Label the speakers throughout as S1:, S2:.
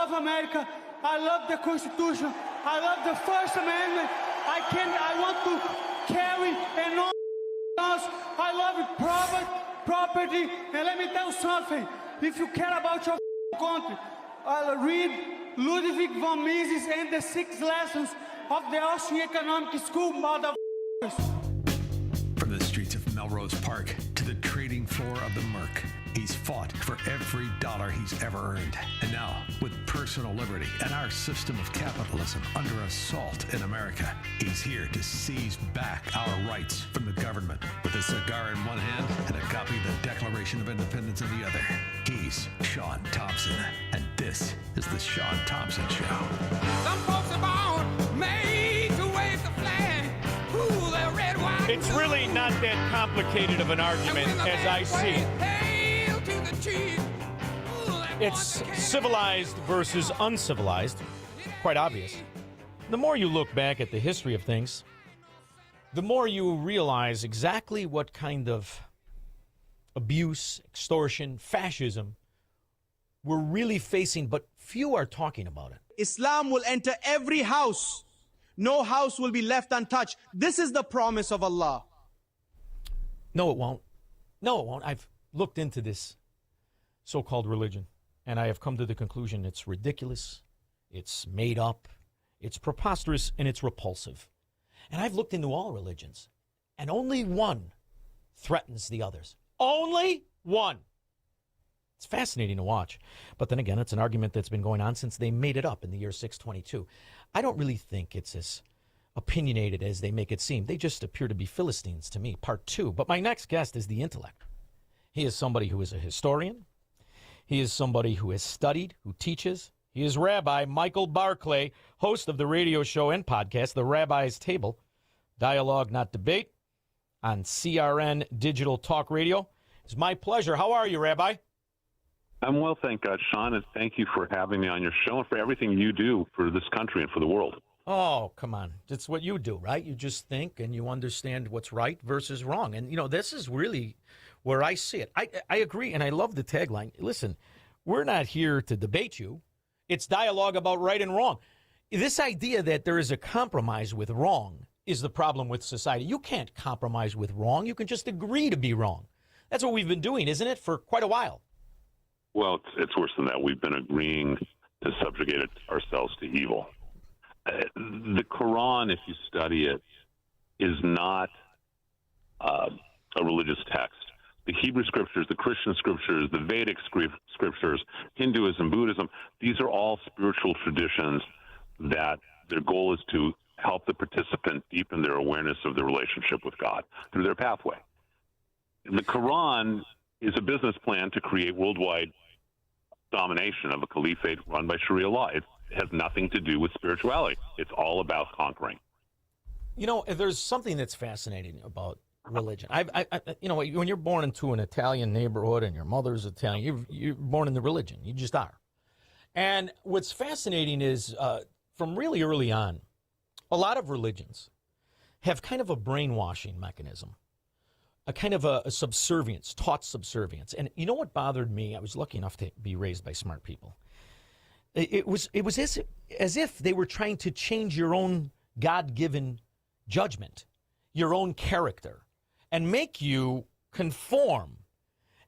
S1: love America. I love the Constitution. I love the First Amendment. I want to carry an arms. I love property. And let me tell you something. If you care about your country, read Ludwig von Mises and the 6 lessons of the Austrian Economic School, motherfuckers.
S2: From the streets of Melrose Park to the trading floor of the Merc, he's fought for every dollar he's ever earned. And now, with personal liberty and our system of capitalism under assault in America, he's here to seize back our rights from the government. With a cigar in one hand and a copy of the Declaration of Independence in the other, he's Sean Thompson. And this is the Sean Thompson Show.
S3: Some folks are born made to wave the flag. Ooh, they're red, white,
S4: it's really not that complicated of an argument as I see it. It's civilized versus uncivilized, quite obvious. The more you look back at the history of things, the more you realize exactly what kind of abuse, extortion, fascism we're really facing, but few are talking about it.
S5: Islam will enter every house. No house will be left untouched. This is the promise of Allah.
S4: No, it won't. No, it won't. I've looked into this so-called religion, and I have come to the conclusion it's ridiculous, it's made up, it's preposterous, and it's repulsive. And I've looked into all religions, and only one threatens the others. Only one. It's fascinating to watch. But then again, it's an argument that's been going on since they made it up in the year 622. I don't really think it's as opinionated as they make it seem. They just appear to be Philistines to me, part two. But my next guest is the intellect. He is somebody who is a historian. He is somebody who has studied, who teaches. He is Rabbi Michael Barclay, host of the radio show and podcast, The Rabbi's Table, Dialogue, Not Debate, on CRN Digital Talk Radio. It's my pleasure. How are you, Rabbi?
S6: I'm well, thank God, Sean, and thank you for having me on your show and for everything you do for this country and for the world.
S4: Oh, come on. It's what you do, right? You just think and you understand what's right versus wrong. And, you know, this is really where I see it. I agree, and I love the tagline. Listen, we're not here to debate you. It's dialogue about right and wrong. This idea that there is a compromise with wrong is the problem with society. You can't compromise with wrong. You can just agree to be wrong. That's what we've been doing, isn't it, for quite a while?
S6: Well, it's worse than that. We've been agreeing to subjugate ourselves to evil. The Quran, if you study it, is not a religious text. The Hebrew scriptures, the Christian scriptures, the Vedic scriptures, Hinduism, Buddhism, these are all spiritual traditions that their goal is to help the participant deepen their awareness of their relationship with God through their pathway. And the Quran is a business plan to create worldwide domination of a caliphate run by Sharia law. It has nothing to do with spirituality. It's all about conquering.
S4: You know, there's something that's fascinating about religion. You know, when you're born into an Italian neighborhood and your mother's Italian, you're born in the religion. You just are. And what's fascinating is from really early on, a lot of religions have kind of a brainwashing mechanism, a kind of a subservience, taught subservience. And you know what bothered me? I was lucky enough to be raised by smart people. It was as if they were trying to change your own God-given judgment, your own character, and make you conform.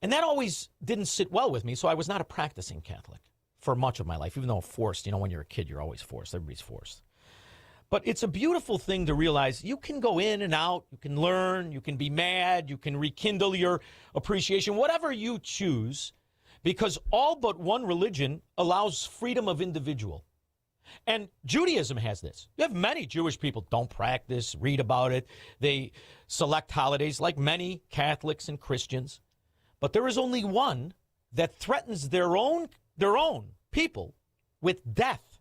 S4: And that always didn't sit well with me, so I was not a practicing Catholic for much of my life, even though forced. You know, when you're a kid, you're always forced. Everybody's forced. But it's a beautiful thing to realize you can go in and out, you can learn, you can be mad, you can rekindle your appreciation, whatever you choose, because all but one religion allows freedom of individual. And Judaism has this. You have many Jewish people don't practice, read about it. They select holidays like many Catholics and Christians. But there is only one that threatens their own people with death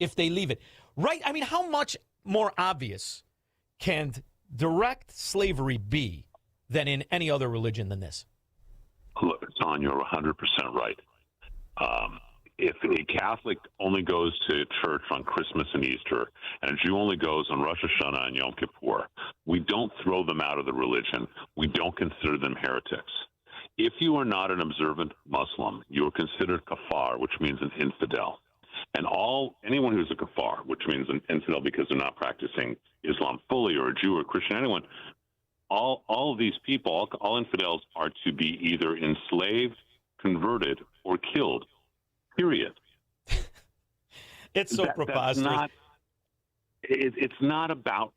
S4: if they leave it. Right? I mean, how much more obvious can direct slavery be than in any other religion than this?
S6: Look, John, you're 100% right. If a Catholic only goes to church on Christmas and Easter, and a Jew only goes on Rosh Hashanah and Yom Kippur, we don't throw them out of the religion. We don't consider them heretics. If you are not an observant Muslim, you are considered kafar, which means an infidel. anyone who's a kafar, which means an infidel because they're not practicing Islam fully, or a Jew or a Christian, anyone, all of these people, all infidels are to be either enslaved, converted, or killed, period.
S4: It's so preposterous.
S6: It's not about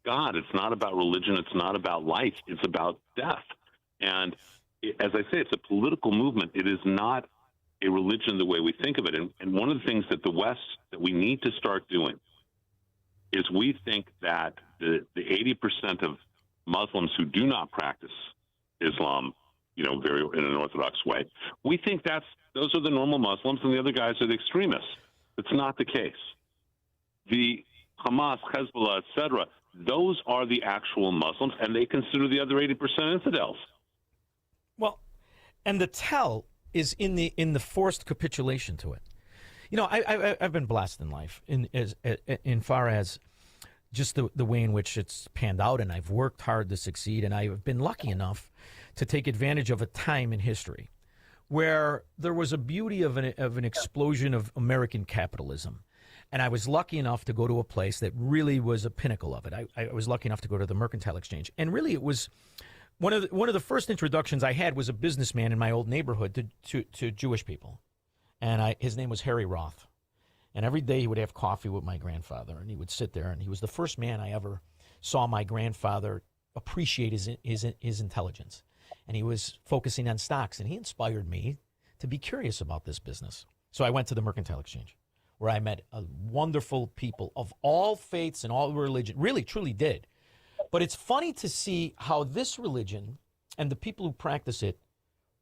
S6: God. It's not about religion. It's not about life. It's about death. And as I say, it's a political movement. It is not a religion the way we think of it. And one of the things that the West, that we need to start doing, is we think that the 80% of Muslims who do not practice Islam, very in an orthodox way, we think those are the normal Muslims and the other guys are the extremists. It's not the case. The Hamas, Hezbollah, etc., those are the actual Muslims, and they consider the other 80% infidels.
S4: Well, and the tell is in the forced capitulation to it. I've been blessed in life in far as just the way in which it's panned out, and I've worked hard to succeed, and I've been lucky enough to take advantage of a time in history where there was a beauty of an explosion of American capitalism. And I was lucky enough to go to a place that really was a pinnacle of it. I was lucky enough to go to the Mercantile Exchange. And really it was one of the first introductions I had was a businessman in my old neighborhood to Jewish people. And his name was Harry Roth. And every day he would have coffee with my grandfather, and he would sit there, and he was the first man I ever saw my grandfather appreciate his intelligence. And he was focusing on stocks, and he inspired me to be curious about this business. So I went to the Mercantile Exchange, where I met wonderful people of all faiths and all religion, really, truly did. But it's funny to see how this religion and the people who practice it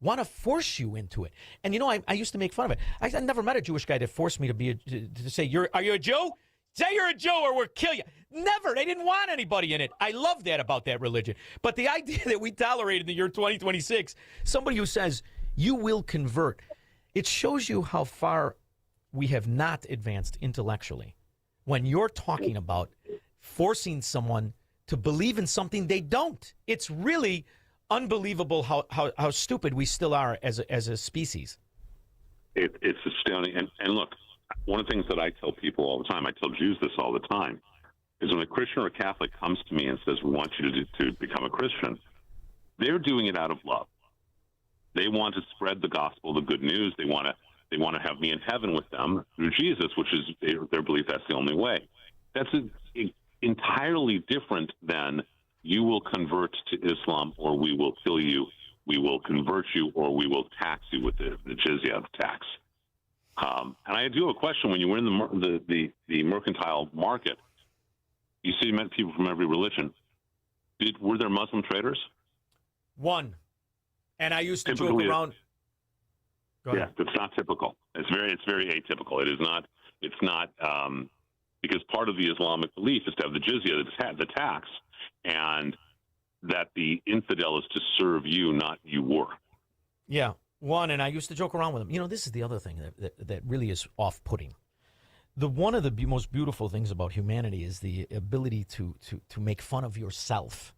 S4: want to force you into it. And I used to make fun of it. I never met a Jewish guy that forced me to say, are you a Jew? Say you're a Jew or we'll kill you. Never. They didn't want anybody in it. I love that about that religion. But the idea that we tolerate in the year 2026, somebody who says you will convert, it shows you how far we have not advanced intellectually when you're talking about forcing someone to believe in something they don't. It's really unbelievable how stupid we still are as a species.
S6: It's astounding. And look, one of the things that I tell people all the time, I tell Jews this all the time, is when a Christian or a Catholic comes to me and says, we want you to become a Christian, they're doing it out of love. They want to spread the gospel, the good news. They want to have me in heaven with them through Jesus, which is their belief that's the only way. That's entirely different than you will convert to Islam or we will kill you, we will convert you, or we will tax you with the jizya tax. And I do have a question. When you were in the mercantile market, you see you met people from every religion. Were there Muslim traders?
S4: One. And I used to joke around.
S6: Yeah, it's not typical. It's very atypical. It is not. It's not because part of the Islamic belief is to have the jizya, the tax, and that the infidel is to serve you, not you were.
S4: Yeah, one. And I used to joke around with them. This is the other thing that really is off-putting. One of the most beautiful things about humanity is the ability to make fun of yourself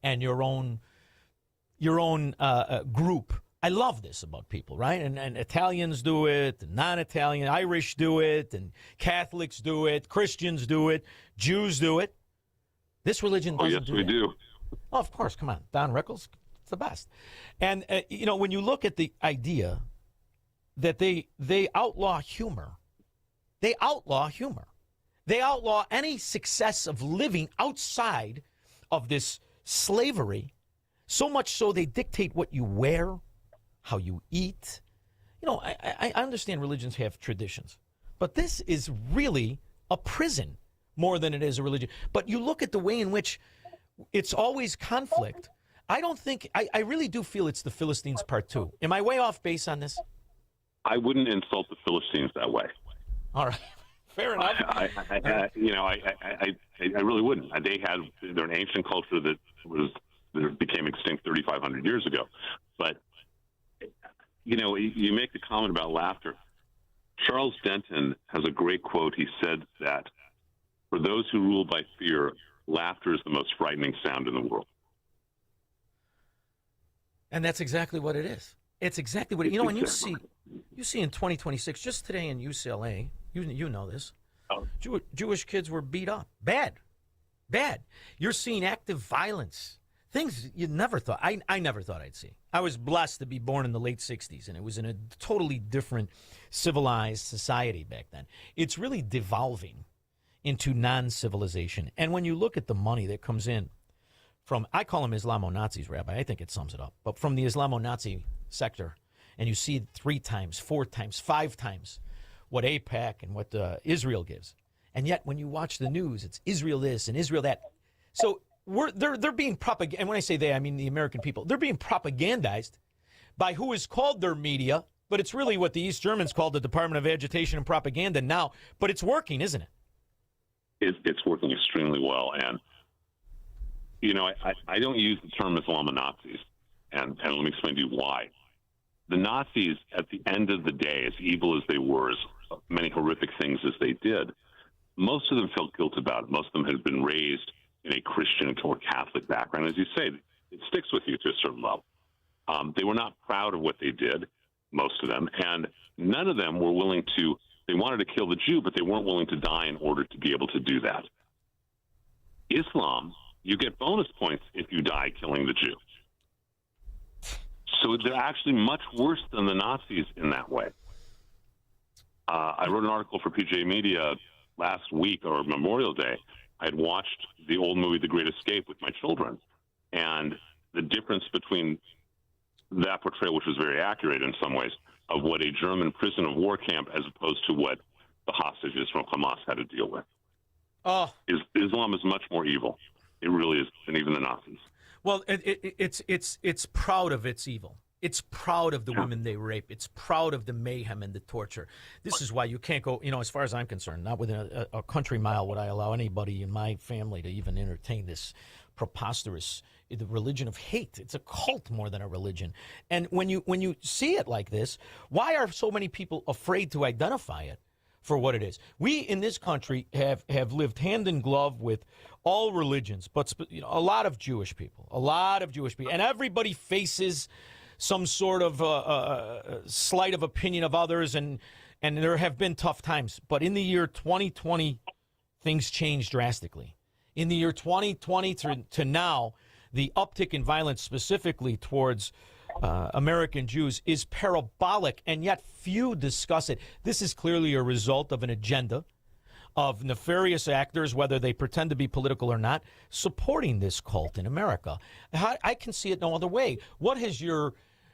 S4: and your own group. I love this about people, right? And Italians do it, and non-Italian, Irish do it, and Catholics do it, Christians do it, Jews do it. This religion doesn't do that.
S6: Yes, we do.
S4: Oh, of course, come on. Don Rickles, it's the best. And, when you look at the idea that they outlaw humor, they outlaw any success of living outside of this slavery, so much so they dictate what you wear, how you eat. I understand religions have traditions, but this is really a prison more than it is a religion. But you look at the way in which it's always conflict. I really do feel it's the Philistines part two. Am I way off base on this?
S6: I wouldn't insult the Philistines that way.
S4: All right. Fair enough.
S6: I really wouldn't. They're an ancient culture that became extinct 3,500 years ago. But, you make the comment about laughter. Charles Denton has a great quote. He said that for those who rule by fear, laughter is the most frightening sound in the world.
S4: And that's exactly what it is. It's exactly what and you see in 2026, just today in UCLA, you know this, Jewish kids were beat up. Bad. You're seeing active violence. Things you never thought. I never thought I'd see. I was blessed to be born in the late 60s, and it was in a totally different civilized society back then. It's really devolving into non-civilization. And when you look at the money that comes in from, I call them Islamo-Nazis, Rabbi. I think it sums it up. But from the Islamo-Nazi sector, and you see 3 times, 4 times, 5 times what AIPAC and what Israel gives. And yet when you watch the news, it's Israel this and Israel that. So they're being propagandized. And when I say they, I mean the American people. They're being propagandized by who is called their media, but it's really what the East Germans called the Department of Agitation and Propaganda now. But it's working, isn't it?
S6: It's working extremely well. And, I don't use the term Islamo-Nazis, and let me explain to you why. The Nazis, at the end of the day, as evil as they were, as many horrific things as they did, most of them felt guilt about it. Most of them had been raised in a Christian or Catholic background. As you say, it sticks with you to a certain level. They were not proud of what they did, most of them, and none of them were willing to, they wanted to kill the Jew, but they weren't willing to die in order to be able to do that. Islam, you get bonus points if you die killing the Jew. So they're actually much worse than the Nazis in that way. I wrote an article for PJ Media last week, or Memorial Day. I had watched the old movie The Great Escape with my children, and the difference between that portrayal, which was very accurate in some ways, of what a German prison of war camp as opposed to what the hostages from Hamas had to deal with. Islam is much more evil. It really is, than even the Nazis.
S4: Well, it's proud of its evil. It's proud of the women they rape. It's proud of the mayhem and the torture. This is why you can't go, as far as I'm concerned, not within a country mile would I allow anybody in my family to even entertain this preposterous, the religion of hate. It's a cult more than a religion. And when you see it like this, why are so many people afraid to identify it for what it is? We in this country have lived hand in glove with all religions, but a lot of Jewish people, and everybody faces some sort of slight of opinion of others, and there have been tough times. But in the year 2020, things changed drastically. In the year 2020 to now, the uptick in violence specifically towards American Jews is parabolic, and yet few discuss it. This is clearly a result of an agenda of nefarious actors, whether they pretend to be political or not, supporting this cult in America. I can see it no other way. What has your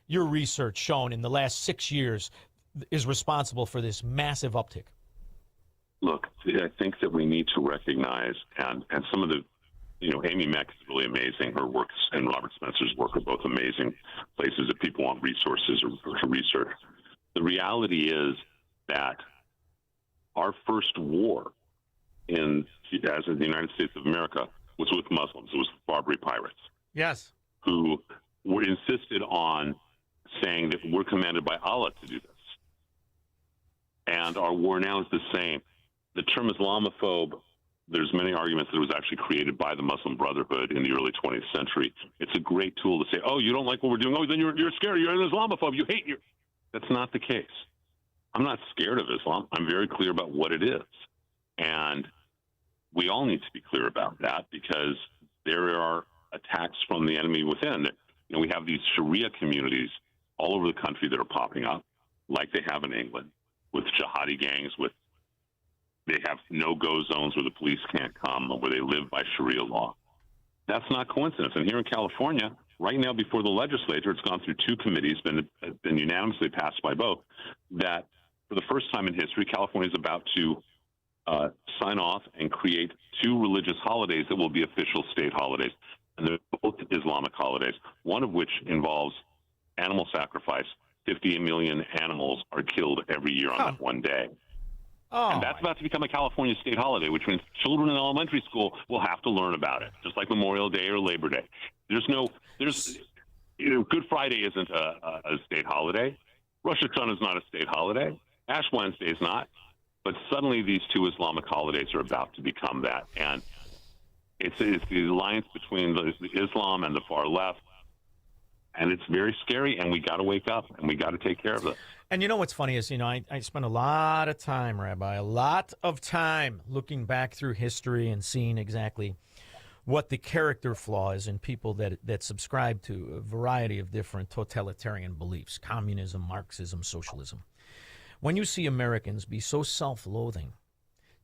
S4: research shown in the last 6 years is responsible for this massive uptick?
S6: Look, I think that we need to recognize, and some of the, Amy Meck is really amazing. Her work and Robert Spencer's work are both amazing places if people want resources or to research. The reality is that our first war as in the United States of America was with Muslims. It was the Barbary pirates.
S4: Yes.
S6: Who were insisted on saying that we're commanded by Allah to do this. And our war now is the same. The term Islamophobe, there's many arguments that it was actually created by the Muslim Brotherhood in the early 20th century. It's a great tool to say, oh, you don't like what we're doing. Oh, then you're scared. You're an Islamophobe. You hate your... That's not the case. I'm not scared of Islam. I'm very clear about what it is. And we all need to be clear about that because there are attacks from the enemy within. We have these Sharia communities all over the country that are popping up, like they have in England, with jihadi gangs, they have no-go zones where the police can't come, where they live by Sharia law. That's not coincidence. And here in California, right now before the legislature, it's gone through 2 committees, been unanimously passed by both, that for the first time in history, California is about to sign off and create 2 religious holidays that will be official state holidays. And they're both Islamic holidays, one of which involves animal sacrifice. 50 million animals are killed every year on that one day.
S4: Oh,
S6: and that's about to become a California state holiday, which means children in elementary school will have to learn about it, just like Memorial Day or Labor Day. Good Friday isn't a state holiday. Rosh Hashanah is not a state holiday. Ash Wednesday is not. But suddenly these 2 Islamic holidays are about to become that. And it's the alliance between the Islam and the far left and it's very scary, and we got to wake up, and we got to take care of it.
S4: And you know what's funny is, I spent a lot of time, Rabbi, a lot of time looking back through history and seeing exactly what the character flaw is in people that subscribe to a variety of different totalitarian beliefs, communism, Marxism, socialism. When you see Americans be so self-loathing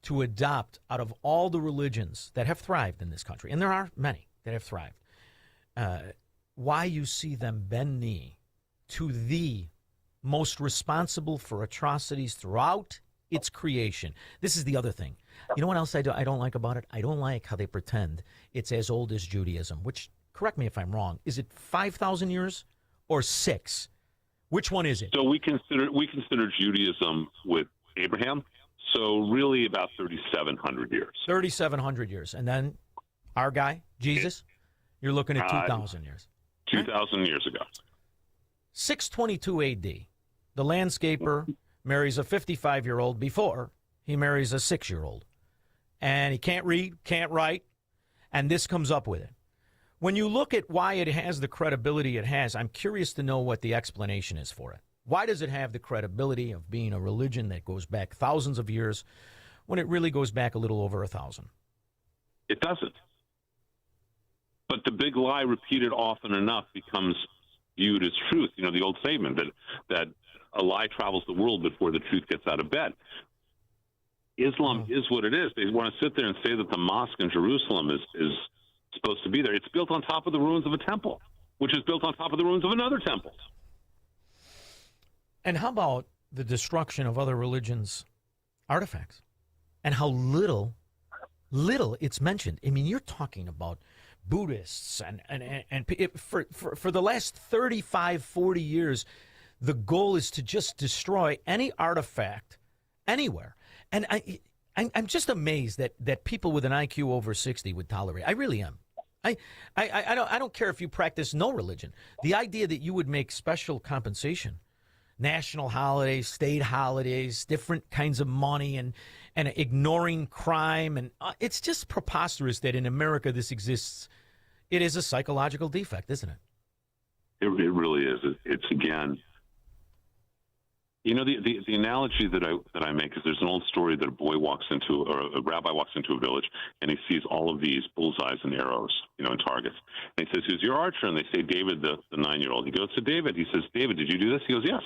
S4: to adopt out of all the religions that have thrived in this country, and there are many that have thrived, why you see them bend knee to the most responsible for atrocities throughout its creation. This is the other thing. You know what else I don't like about it? I don't like how they pretend it's as old as Judaism, which, correct me if I'm wrong, is it 5,000 years or 6? Which one is it?
S6: So we consider Judaism with Abraham, so really about 3,700 years.
S4: 3,700 years. And then our guy, Jesus, you're looking at 2,000 years.
S6: 2,000 years ago.
S4: 622 A.D., the landscaper marries a 55-year-old before he marries a 6-year-old. And he can't read, can't write, and this comes up with it. When you look at why it has the credibility it has, I'm curious to know what the explanation is for it. Why does it have the credibility of being a religion that goes back thousands of years when it really goes back a little over 1,000?
S6: It doesn't. But the big lie repeated often enough becomes viewed as truth. You know, the old statement that a lie travels the world before the truth gets out of bed. Islam is what it is. They want to sit there and say that the mosque in Jerusalem is supposed to be there. It's built on top of the ruins of a temple, which is built on top of the ruins of another temple.
S4: And how about the destruction of other religions' artifacts? And how little it's mentioned. I mean, you're talking about Buddhists and for the last 35, 40 years, the goal is to just destroy any artifact anywhere. And I'm just amazed that people with an IQ over 60 would tolerate. I really am. I don't care if you practice no religion. The idea that you would make special compensation, national holidays, state holidays, different kinds of money, and ignoring crime, and it's just preposterous that in America this exists. It is a psychological defect, isn't it?
S6: It really is. It's again. You know, the analogy that I make is there's an old story that a rabbi walks into a village and he sees all of these bullseyes and arrows, and targets. And he says, "Who's your archer?" And they say, "David, the 9-year-old." He goes to David. He says, "David, did you do this?" He goes, "Yes."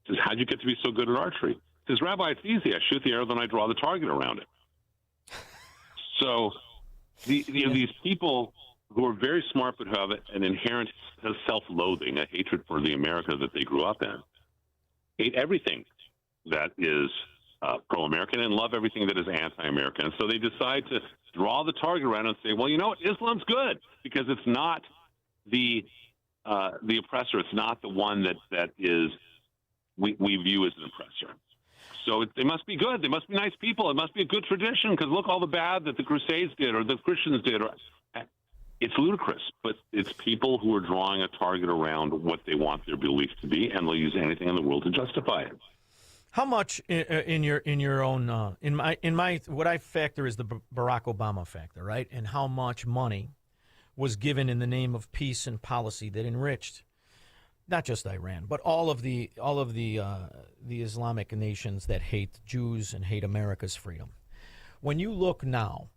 S6: He says, "How'd you get to be so good at archery?" He says, "Rabbi, it's easy. I shoot the arrow, then I draw the target around it." So these people who are very smart but who have an inherent self-loathing, a hatred for the America that they grew up in, hate everything that is pro-American and love everything that is anti-American. And so they decide to draw the target around and say, well, you know what, Islam's good because it's not the oppressor. It's not the one that is we view as an oppressor. So they must be good. They must be nice people. It must be a good tradition because look all the bad that the Crusades did or the Christians did. It's ludicrous, but it's people who are drawing a target around what they want their belief to be, and they'll use anything in the world to justify it.
S4: How much in your own in my what I factor is the Barack Obama factor, right? And how much money was given in the name of peace and policy that enriched not just Iran, but all of the Islamic nations that hate Jews and hate America's freedom. When you look now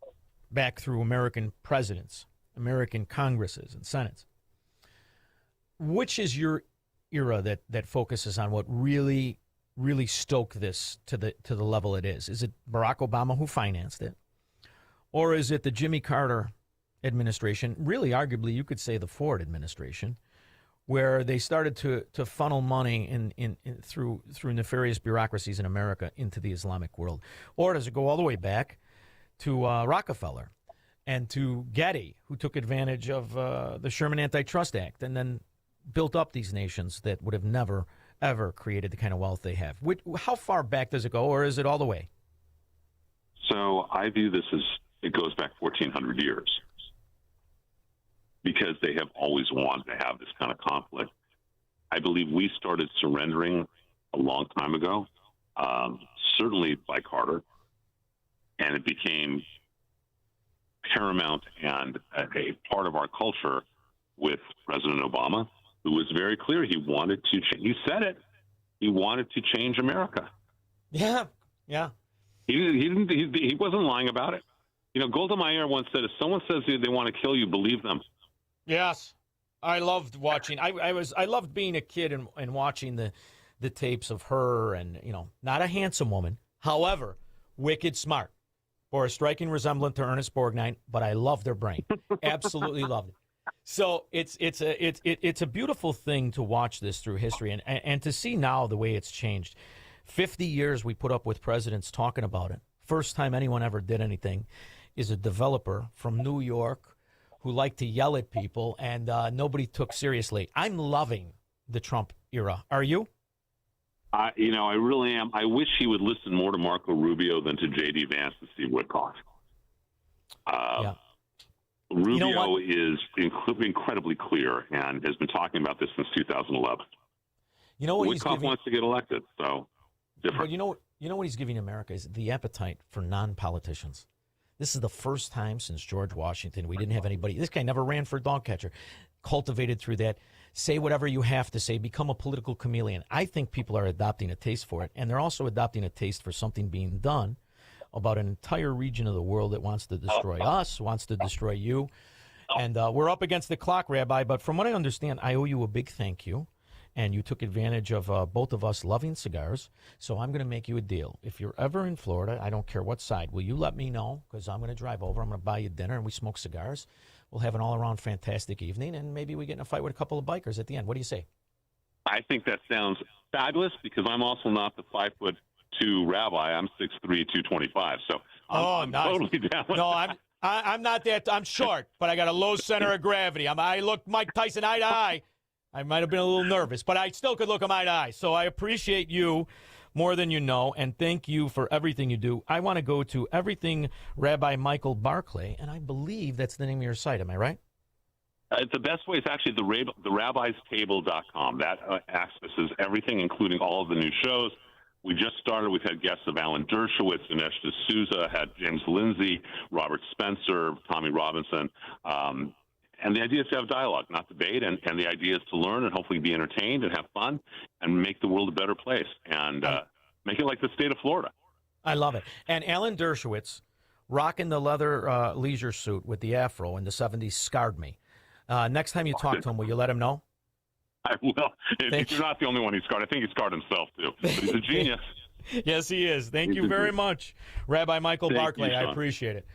S4: back through American presidents, American Congresses and Senates, which is your era that focuses on what really stoked this to the level it is? Is it Barack Obama who financed it? Or is it the Jimmy Carter administration, really arguably you could say the Ford administration, where they started to funnel money in through nefarious bureaucracies in America into the Islamic world? Or does it go all the way back to Rockefeller and to Getty, who took advantage of the Sherman Antitrust Act and then built up these nations that would have never, ever created the kind of wealth they have? How far back does it go, or is it all the way?
S6: So I view this as it goes back 1,400 years because they have always wanted to have this kind of conflict. I believe we started surrendering a long time ago, certainly by Carter, and it became paramount and a part of our culture with President Obama, who was very clear. He wanted to he said it. He wanted to change America.
S4: Yeah, yeah.
S6: He wasn't lying about it. You know, Golda Meir once said, if someone says they want to kill you, believe them.
S4: Yes. I loved watching. I loved being a kid and watching the tapes of her, and, you know, not a handsome woman. However, wicked smart. Or a striking resemblance to Ernest Borgnine, but I loved her brain. Absolutely loved it. So it's a beautiful thing to watch this through history and to see now the way it's changed. 50 years we put up with presidents talking about it. First time anyone ever did anything is a developer from New York who liked to yell at people, and nobody took seriously. I'm loving the Trump era. Are you?
S6: I really am. I wish he would listen more to Marco Rubio than to J.D. Vance and Steve Witkoff.
S4: Yeah.
S6: Rubio is incredibly clear and has been talking about this since 2011.
S4: You know what
S6: Witkoff wants to get elected, so different.
S4: But you know what he's giving America is the appetite for non-politicians. This is the first time since George Washington we didn't have anybody. This guy never ran for dog catcher. Cultivated through that. Say whatever you have to say. Become a political chameleon. I think people are adopting a taste for it, and they're also adopting a taste for something being done about an entire region of the world that wants to destroy us, wants to destroy you. And we're up against the clock, Rabbi, but from what I understand, I owe you a big thank you. And you took advantage of both of us loving cigars. So I'm going to make you a deal. If you're ever in Florida, I don't care what side, will you let me know? Because I'm going to drive over. I'm going to buy you dinner, and we smoke cigars. We'll have an all-around fantastic evening, and maybe we get in a fight with a couple of bikers at the end. What do you say?
S6: I think that sounds fabulous because I'm also not the 5'2" rabbi. I'm 6'3", 225. So I'm
S4: nice.
S6: totally down with
S4: No,
S6: that.
S4: I'm not that. I'm short, but I got a low center of gravity. I look Mike Tyson eye to eye. I might have been a little nervous, but I still could look him eye to eye. So I appreciate you more than you know, and thank you for everything you do. I want to go to Everything Rabbi Michael Barclay, and I believe that's the name of your site. Am I right?
S6: The best way is actually the rabbi'stable.com. That accesses everything, including all of the new shows. We just started. We've had guests of Alan Dershowitz, Dinesh D'Souza, had James Lindsay, Robert Spencer, Tommy Robinson. And the idea is to have dialogue, not debate. And the idea is to learn and hopefully be entertained and have fun and make the world a better place and make it like the state of Florida.
S4: I love it. And Alan Dershowitz, rocking the leather leisure suit with the afro in the 70s, scarred me. Next time you talk to him, will you let him know?
S6: I will. If you're not the only one he's scarred. I think he scarred himself, too. But he's a genius.
S4: Yes, he is. Thank you very much, Rabbi Michael Barclay.
S6: You,
S4: I appreciate it.